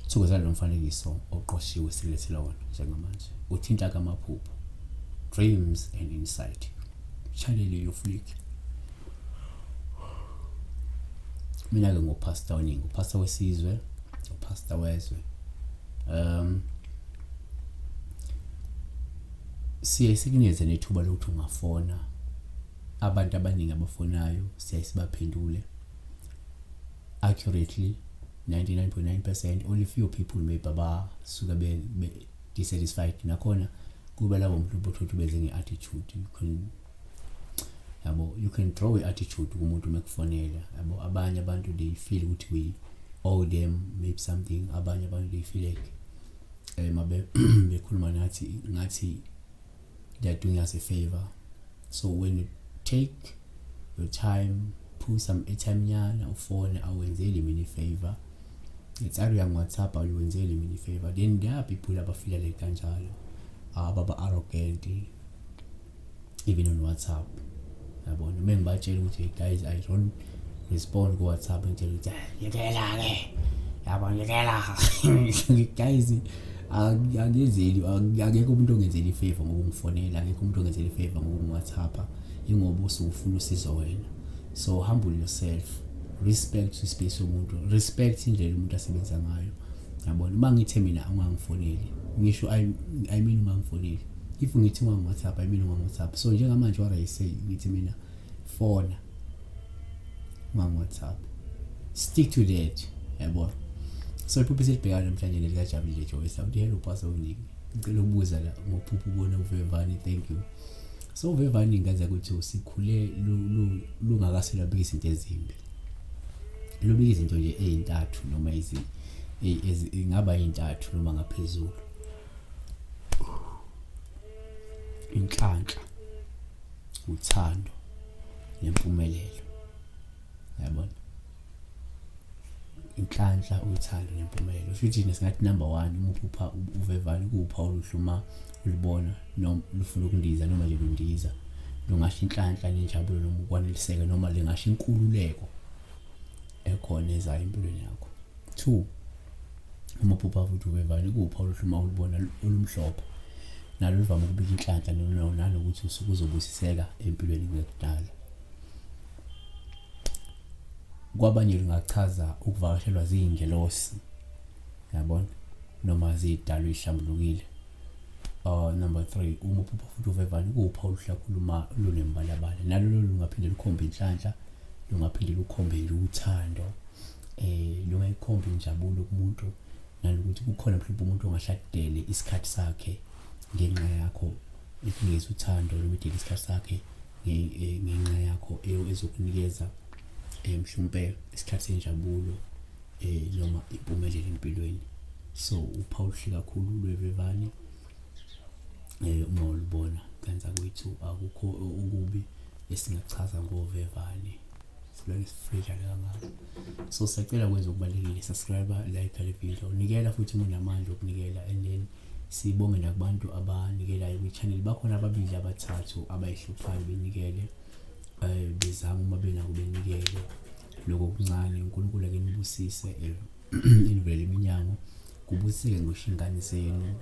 Thokozela lo mfanekiso oqoshiwe silethela wona njengamanje. Uthinta kamaphupho, dreams and insight. Channel yo flick. Mina ke ngopastor oningi, upastor wesizwe, upastor wezwe. Sikunikeze nethuba lokuthi ungafona. Abantu abaningi abafonayo siyayisibaphendule accurately 99.9%. Only few people maybe abasuka be dissatisfied nakhona kuba labo umuntu othothi beze ngeattitude. You can draw attitude kumuntu mekufonela. Abanye abantu they feel ukuthi we owe them maybe something. Abanye abantu they feel like bekhuluma ngathi they're doing us a favor. So when you take your time, put some airtime nyana ufone awenzeli mini favor, it's area on WhatsApp awenzeli mini favor, then there are people abafila like kanjalo, ababa arrogant even on WhatsApp. Yabona mengibatshela ukuthi guys I don't respond ku WhatsApp ngitshela ukuthi ngiyela ke yabona ngiyela guys angenzeli akekho umuntu ongenzeli favor ngokungifonela, akekho umuntu ongenzeli favor ngokungi-WhatsApp ingoba usufuna usizo wena. So humble yourself, respect ispace yomuntu, respect indlela umuntu asebenza ngayo. Yabona uma ngithe mina ungangifoneli ngisho I mean ungangifoneli, if ngithi ungangi-WhatsApp I mean ungangi-WhatsApp. So njengamanje what I say ngithi mina phone ungangi-WhatsApp, stick to that. Yabona so iphupho esibhekana namhlanje nelikaJabulile Joyce awudihela upasa uningi ngicela ukubuza la ngophupho ubona uvemvane. Thank you. So uvemvane ngaza ukuthi usikhule lungakaselabika izinto ezimbi, lubika izinto nje ezintathu noma ingaba ezintathu noma ngaphezulu. Inhlanhla, uthando nempumelelo. Yabona inhlanhla, uthando nempumelelo futhi nesingathi number 1 umuphupha uvemvane kuwupha oluhluma ulibona noma lufuna ukundiza noma nje lundiza, lungasho inhlanhla nenjabulo noma ukwaneliseka noma lengasho inkululeko ekhona ezayo empilweni yakho. 2 umuphupha futhi uvemvane kuwupha oluhluma ulibona olumhlophe nalo livama ukubika inhlanhla nanokuthi usuku uzobusiseka empilweni kudala. Kwabanye lingachaza ukuvakashelwa zingelosi, yabona noma zidalwa ihlambulukile. Number 3 umuphupha futhi uvemvane kuwupha oluhlakhuluma lunembalabala, nalo lungaphinde lukhombe inhlanhla, lungaphinde lukhombe uthando, lungayikhombe injabulo kumuntu, nanokuthi kukhona mhlawumbe umuntu ongahladele isikhathi sakhe ngenxa yakho, ikunikeza uthando noma idele isikhathi sakhe ngenxa yakho ezokunikeza mhlawumbe isikhathi senjabulo noma impumelelo empilweni. So upha oluhle kakhulu lwevemvane. Uma ulibona kanza kwethu akukho ukubi esingachaza ngovemvane, silwane sifreja kangaka. So sicela kwenza okubalekile, subscribe, like le video, nikela futhi unamandla okunikela, and then sibonge nakubantu abanikelayo kwi-channel. Bakhona ababili abathathu abayihluphayo benikele, bezama uma benako benikele lokho kuncane. uNkulunkulu akenibusise inivele iminyango, kubusike ngosho ingane zenu,